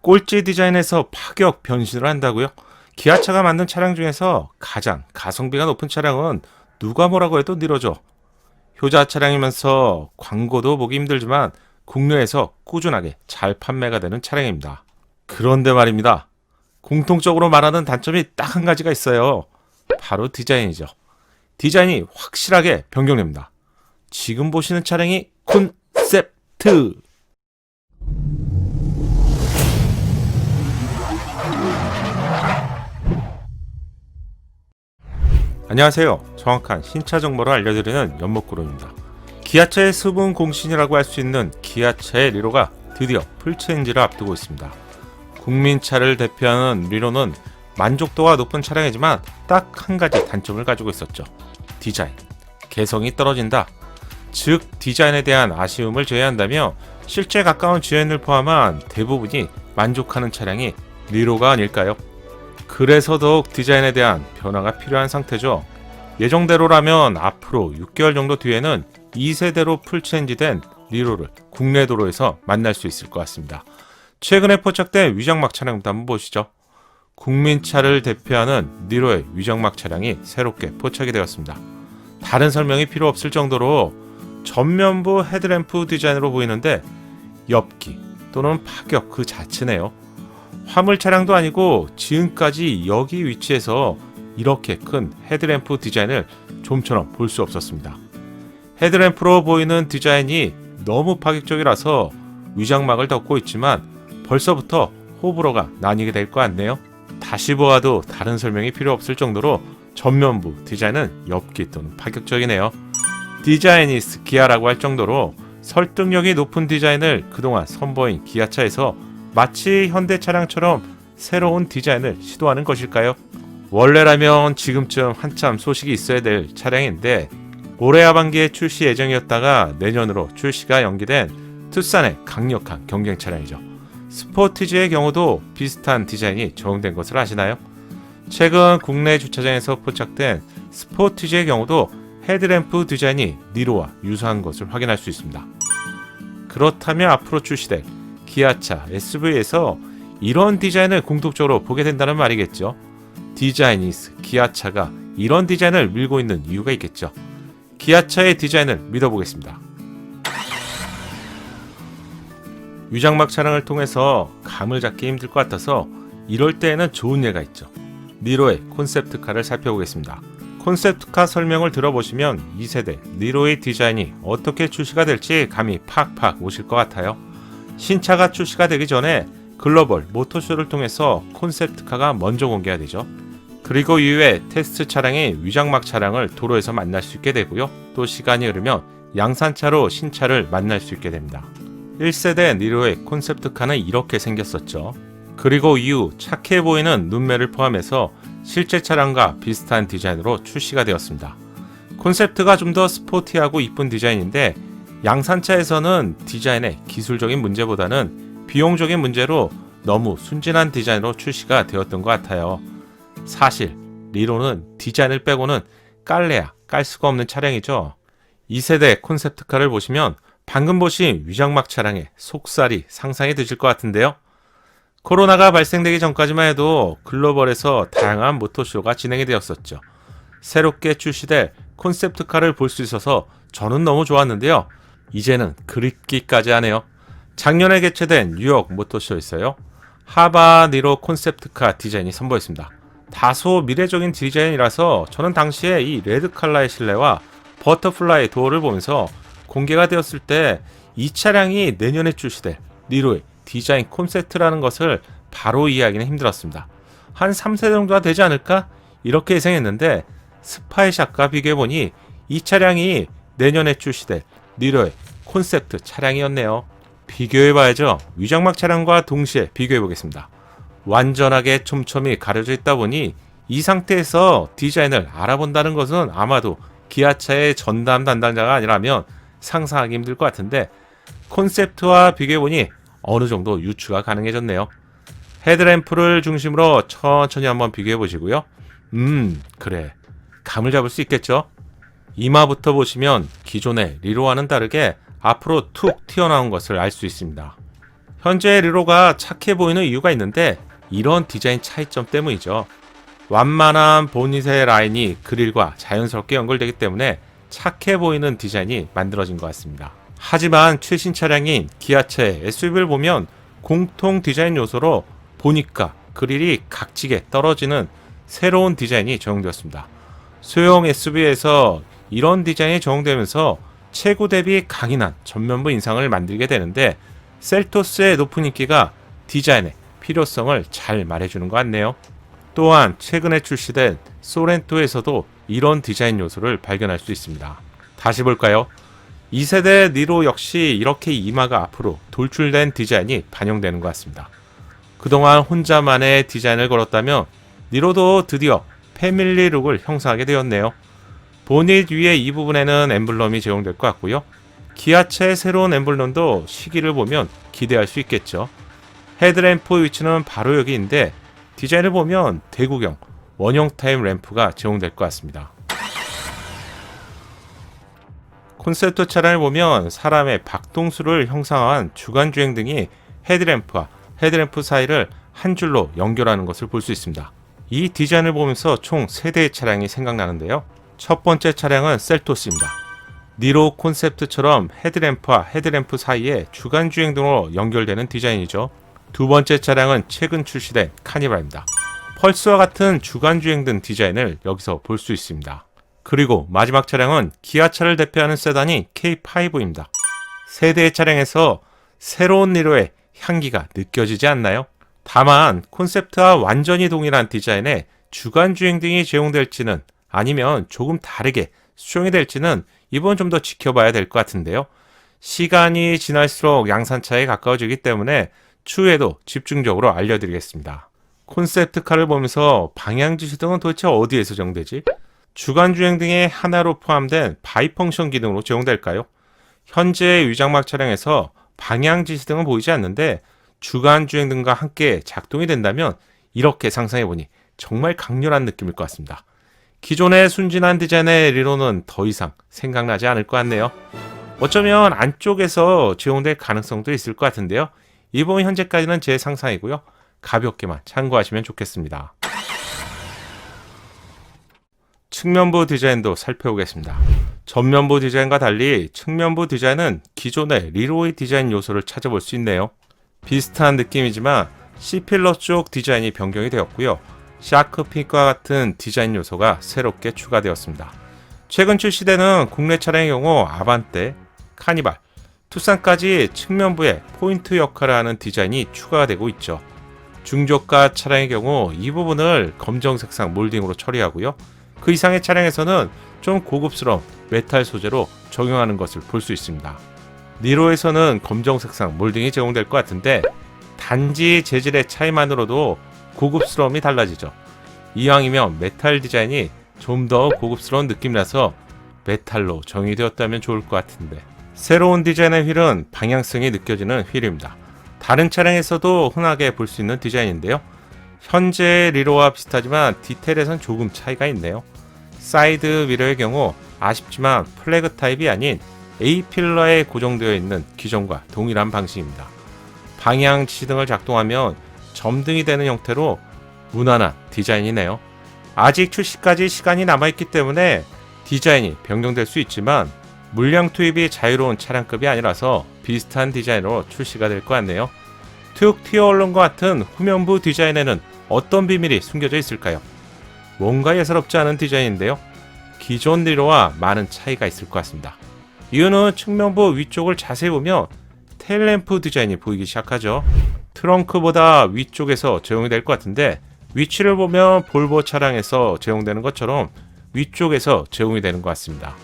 꼴찌 디자인에서 파격 변신을 한다고요? 기아차가 만든 차량 중에서 가장 가성비가 높은 차량은 누가 뭐라고 해도 니로죠. 효자 차량이면서 광고도 보기 힘들지만 국내에서 꾸준하게 잘 판매가 되는 차량입니다. 그런데 말입니다. 공통적으로 말하는 단점이 딱 한 가지가 있어요. 바로 디자인이죠. 디자인이 확실하게 변경됩니다. 지금 보시는 차량이 콘셉트. 안녕하세요. 정확한 신차 정보를 알려드리는 연목구름입니다. 기아차의 수분 공신이라고 할 수 있는 기아차의 리로가 드디어 풀체인지를 앞두고 있습니다. 국민차를 대표하는 리로는 만족도가 높은 차량이지만 딱 한 가지 단점을 가지고 있었죠. 디자인. 개성이 떨어진다. 즉 디자인에 대한 아쉬움을 제외한다면 실제 가까운 주행을 포함한 대부분이 만족하는 차량이 리로가 아닐까요? 그래서 더욱 디자인에 대한 변화가 필요한 상태죠. 예정대로라면 앞으로 6개월 정도 뒤에는 2세대로 풀체인지된 리로를 국내 도로에서 만날 수 있을 것 같습니다. 최근에 포착된 위장막 차량부터 한번 보시죠. 국민차를 대표하는 리로의 위장막 차량이 새롭게 포착이 되었습니다. 다른 설명이 필요 없을 정도로 전면부 헤드램프 디자인으로 보이는데 엽기 또는 파격 그 자체네요. 화물 차량도 아니고 지금까지 여기 위치에서 이렇게 큰 헤드램프 디자인을 좀처럼 볼 수 없었습니다. 헤드램프로 보이는 디자인이 너무 파격적이라서 위장막을 덮고 있지만 벌써부터 호불호가 나뉘게 될 것 같네요. 다시 보아도 다른 설명이 필요 없을 정도로 전면부 디자인은 엽기 또는 파격적이네요. 디자이니스트 기아라고 할 정도로 설득력이 높은 디자인을 그동안 선보인 기아차에서 마치 현대 차량처럼 새로운 디자인을 시도하는 것일까요? 원래라면 지금쯤 한참 소식이 있어야 될 차량인데 올해 하반기에 출시 예정이었다가 내년으로 출시가 연기된 투싼의 강력한 경쟁 차량이죠. 스포티지의 경우도 비슷한 디자인이 적용된 것을 아시나요? 최근 국내 주차장에서 포착된 스포티지의 경우도 헤드램프 디자인이 니로와 유사한 것을 확인할 수 있습니다. 그렇다면 앞으로 출시될 기아차 SV에서 이런 디자인을 공통적으로 보게 된다는 말이겠죠. 디자이니스 기아차가 이런 디자인을 밀고 있는 이유가 있겠죠. 기아차의 디자인을 믿어보겠습니다. 위장막 차량을 통해서 감을 잡기 힘들 것 같아서 이럴 때에는 좋은 예가 있죠. 니로의 콘셉트카를 살펴보겠습니다. 콘셉트카 설명을 들어보시면 2세대 니로의 디자인이 어떻게 출시가 될지 감이 팍팍 오실 것 같아요. 신차가 출시가 되기 전에 글로벌 모터쇼를 통해서 콘셉트카가 먼저 공개가 되죠. 그리고 이후에 테스트 차량이 위장막 차량을 도로에서 만날 수 있게 되고요. 또 시간이 흐르면 양산차로 신차를 만날 수 있게 됩니다. 1세대 니로의 콘셉트카는 이렇게 생겼었죠. 그리고 이후 착해 보이는 눈매를 포함해서 실제 차량과 비슷한 디자인으로 출시가 되었습니다. 콘셉트가 좀 더 스포티하고 이쁜 디자인인데 양산차에서는 디자인의 기술적인 문제보다는 비용적인 문제로 너무 순진한 디자인으로 출시가 되었던 것 같아요. 사실 리로는 디자인을 빼고는 깔래야 깔 수가 없는 차량이죠. 2세대 콘셉트카를 보시면 방금 보신 위장막 차량의 속살이 상상이 되실 것 같은데요. 코로나가 발생되기 전까지만 해도 글로벌에서 다양한 모터쇼가 진행이 되었었죠. 새롭게 출시될 콘셉트카를 볼 수 있어서 저는 너무 좋았는데요. 이제는 그립기까지 하네요. 작년에 개최된 뉴욕 모터쇼에서요. 하바 니로 콘셉트카 디자인이 선보였습니다. 다소 미래적인 디자인이라서 저는 당시에 이 레드 컬러의 실내와 버터플라이 도어를 보면서 공개가 되었을 때 이 차량이 내년에 출시될 니로의 디자인 콘셉트라는 것을 바로 이해하기는 힘들었습니다. 한 3세대 정도가 되지 않을까? 이렇게 예상했는데 스파이샷과 비교해보니 이 차량이 내년에 출시될 니로의 콘셉트 차량이었네요. 비교해봐야죠. 위장막 차량과 동시에 비교해보겠습니다. 완전하게 촘촘히 가려져 있다 보니 이 상태에서 디자인을 알아본다는 것은 아마도 기아차의 전담 담당자가 아니라면 상상하기 힘들 것 같은데 콘셉트와 비교해보니 어느 정도 유추가 가능해졌네요. 헤드램프를 중심으로 천천히 한번 비교해보시고요. 그래. 감을 잡을 수 있겠죠? 이마부터 보시면 기존의 리로와는 다르게 앞으로 툭 튀어나온 것을 알 수 있습니다. 현재 리로가 착해 보이는 이유가 있는데 이런 디자인 차이점 때문이죠. 완만한 보닛의 라인이 그릴과 자연스럽게 연결되기 때문에 착해 보이는 디자인이 만들어진 것 같습니다. 하지만 최신 차량인 기아차의 SUV를 보면 공통 디자인 요소로 보닛과 그릴이 각지게 떨어지는 새로운 디자인이 적용되었습니다. 소형 SUV에서 이런 디자인이 적용되면서 최고 대비 강인한 전면부 인상을 만들게 되는데 셀토스의 높은 인기가 디자인의 필요성을 잘 말해주는 것 같네요. 또한 최근에 출시된 소렌토에서도 이런 디자인 요소를 발견할 수 있습니다. 다시 볼까요? 2세대 니로 역시 이렇게 이마가 앞으로 돌출된 디자인이 반영되는 것 같습니다. 그동안 혼자만의 디자인을 걸었다면 니로도 드디어 패밀리 룩을 형성하게 되었네요. 보닛 위에 이 부분에는 엠블럼이 제공될 것 같고요. 기아차의 새로운 엠블럼도 시기를 보면 기대할 수 있겠죠. 헤드램프 위치는 바로 여기인데 디자인을 보면 대구경 원형 타입 램프가 제공될 것 같습니다. 콘셉트 차량을 보면 사람의 박동수를 형상화한 주간주행 등이 헤드램프와 헤드램프 사이를 한 줄로 연결하는 것을 볼 수 있습니다. 이 디자인을 보면서 총 3대의 차량이 생각나는데요. 첫 번째 차량은 셀토스입니다. 니로 콘셉트처럼 헤드램프와 헤드램프 사이에 주간주행 등으로 연결되는 디자인이죠. 두 번째 차량은 최근 출시된 카니발입니다. 펄스와 같은 주간주행 등 디자인을 여기서 볼 수 있습니다. 그리고 마지막 차량은 기아차를 대표하는 세단인 K5입니다. 세대의 차량에서 새로운 니로의 향기가 느껴지지 않나요? 다만 콘셉트와 완전히 동일한 디자인에 주간주행 등이 제공될지는 아니면 조금 다르게 수정이 될지는 이번 좀 더 지켜봐야 될 것 같은데요. 시간이 지날수록 양산차에 가까워지기 때문에 추후에도 집중적으로 알려드리겠습니다. 콘셉트카를 보면서 방향지시 등은 도대체 어디에서 제공되지? 주간주행 등의 하나로 포함된 바이펑션 기능으로 제공될까요? 현재 위장막 차량에서 방향지시 등은 보이지 않는데 주간주행 등과 함께 작동이 된다면 이렇게 상상해보니 정말 강렬한 느낌일 것 같습니다. 기존의 순진한 디자인의 리로는 더 이상 생각나지 않을 것 같네요. 어쩌면 안쪽에서 제공될 가능성도 있을 것 같은데요. 이 부분 현재까지는 제 상상이고요. 가볍게만 참고하시면 좋겠습니다. 측면부 디자인도 살펴보겠습니다. 전면부 디자인과 달리 측면부 디자인은 기존의 리로의 디자인 요소를 찾아볼 수 있네요. 비슷한 느낌이지만 C필러 쪽 디자인이 변경이 되었고요. 샤크픽과 같은 디자인 요소가 새롭게 추가되었습니다. 최근 출시되는 국내 차량의 경우 아반떼, 카니발, 투싼까지 측면부에 포인트 역할을 하는 디자인이 추가가 되고 있죠. 중저가 차량의 경우 이 부분을 검정색상 몰딩으로 처리하고요. 그 이상의 차량에서는 좀 고급스러운 메탈 소재로 적용하는 것을 볼 수 있습니다. 니로에서는 검정색상 몰딩이 제공될 것 같은데 단지 재질의 차이만으로도 고급스러움이 달라지죠. 이왕이면 메탈 디자인이 좀 더 고급스러운 느낌이라서 메탈로 정의되었다면 좋을 것 같은데 새로운 디자인의 휠은 방향성이 느껴지는 휠입니다. 다른 차량에서도 흔하게 볼 수 있는 디자인인데요. 현재 리로와 비슷하지만 디테일에선 조금 차이가 있네요. 사이드 미러의 경우 아쉽지만 플래그 타입이 아닌 A필러에 고정되어 있는 기존과 동일한 방식입니다. 방향 지시 등을 작동하면 점등이 되는 형태로 무난한 디자인이네요. 아직 출시까지 시간이 남아있기 때문에 디자인이 변경될 수 있지만 물량 투입이 자유로운 차량급이 아니라서 비슷한 디자인으로 출시가 될 것 같네요. 툭 튀어오른 것 같은 후면부 디자인에는 어떤 비밀이 숨겨져 있을까요? 뭔가 예사롭지 않은 디자인인데요. 기존 리로와 많은 차이가 있을 것 같습니다. 이유는 측면부 위쪽을 자세히 보면 테일램프 디자인이 보이기 시작하죠. 트렁크보다 위쪽에서 제공이 될 것 같은데 위치를 보면 볼보 차량에서 제공되는 것처럼 위쪽에서 제공이 되는 것 같습니다.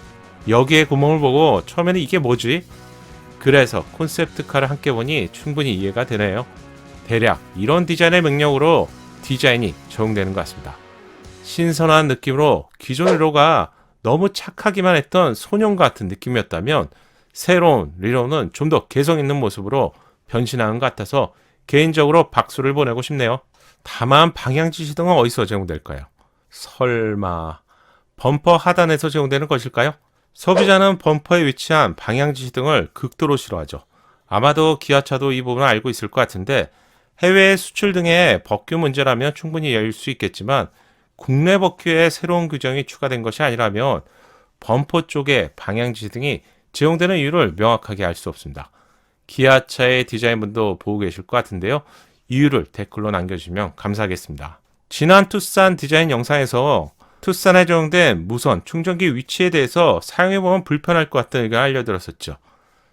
여기에 구멍을 보고 처음에는 이게 뭐지? 그래서 콘셉트카를 함께 보니 충분히 이해가 되네요. 대략 이런 디자인의 맥락으로 디자인이 적용되는 것 같습니다. 신선한 느낌으로 기존 리로가 너무 착하기만 했던 소년 같은 느낌이었다면 새로운 리로는 좀 더 개성 있는 모습으로 변신하는 것 같아서 개인적으로 박수를 보내고 싶네요. 다만 방향지시 등은 어디서 제공될까요? 설마 범퍼 하단에서 제공되는 것일까요? 소비자는 범퍼에 위치한 방향지시 등을 극도로 싫어하죠. 아마도 기아차도 이 부분을 알고 있을 것 같은데 해외 수출 등의 법규 문제라면 충분히 열릴 수 있겠지만 국내 법규에 새로운 규정이 추가된 것이 아니라면 범퍼 쪽에 방향지시 등이 제공되는 이유를 명확하게 알 수 없습니다. 기아차의 디자인분도 보고 계실 것 같은데요. 이유를 댓글로 남겨주시면 감사하겠습니다. 지난 투싼 디자인 영상에서 투싼에 적용된 무선 충전기 위치에 대해서 사용해보면 불편할 것 같다는 의견을 알려드렸었죠.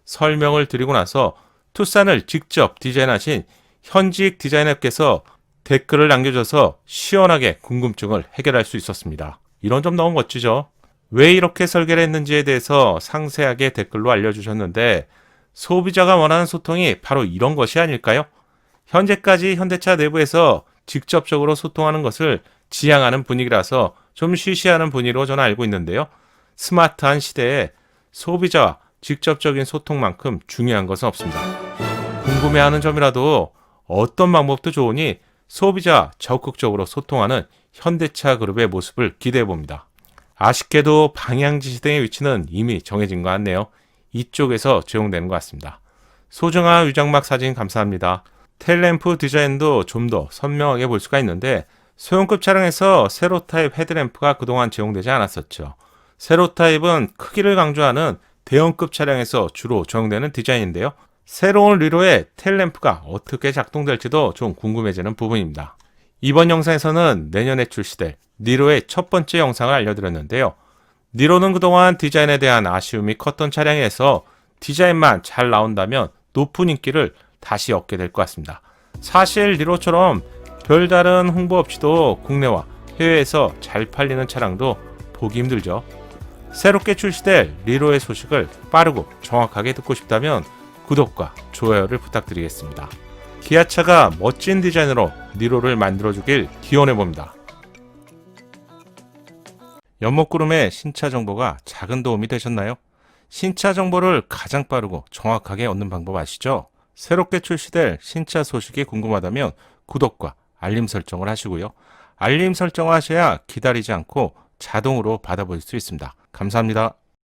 설명을 드리고 나서 투싼을 직접 디자인하신 현직 디자이너께서 댓글을 남겨줘서 시원하게 궁금증을 해결할 수 있었습니다. 이런 점 너무 멋지죠? 왜 이렇게 설계를 했는지에 대해서 상세하게 댓글로 알려주셨는데 소비자가 원하는 소통이 바로 이런 것이 아닐까요? 현재까지 현대차 내부에서 직접적으로 소통하는 것을 지향하는 분위기라서 좀 쉬쉬하는 분위기로 저는 알고 있는데요. 스마트한 시대에 소비자와 직접적인 소통만큼 중요한 것은 없습니다. 궁금해하는 점이라도 어떤 방법도 좋으니 소비자와 적극적으로 소통하는 현대차 그룹의 모습을 기대해 봅니다. 아쉽게도 방향지시 등의 위치는 이미 정해진 것 같네요. 이쪽에서 제공되는 것 같습니다. 소중한 위장막 사진 감사합니다. 텔램프 디자인도 좀 더 선명하게 볼 수가 있는데 소형급 차량에서 세로 타입 헤드램프가 그동안 제공되지 않았었죠. 세로 타입은 크기를 강조하는 대형급 차량에서 주로 적용되는 디자인인데요. 새로운 리로의 텔램프가 어떻게 작동될지도 좀 궁금해지는 부분입니다. 이번 영상에서는 내년에 출시될 니로의 첫 번째 영상을 알려드렸는데요. 니로는 그동안 디자인에 대한 아쉬움이 컸던 차량에서 디자인만 잘 나온다면 높은 인기를 다시 얻게 될 것 같습니다. 사실 니로처럼 별다른 홍보 없이도 국내와 해외에서 잘 팔리는 차량도 보기 힘들죠. 새롭게 출시될 니로의 소식을 빠르고 정확하게 듣고 싶다면 구독과 좋아요를 부탁드리겠습니다. 기아차가 멋진 디자인으로 니로를 만들어주길 기원해봅니다. 연목구름의 신차 정보가 작은 도움이 되셨나요? 신차 정보를 가장 빠르고 정확하게 얻는 방법 아시죠? 새롭게 출시될 신차 소식이 궁금하다면 구독과 알림 설정을 하시고요. 알림 설정을 하셔야 기다리지 않고 자동으로 받아볼 수 있습니다. 감사합니다.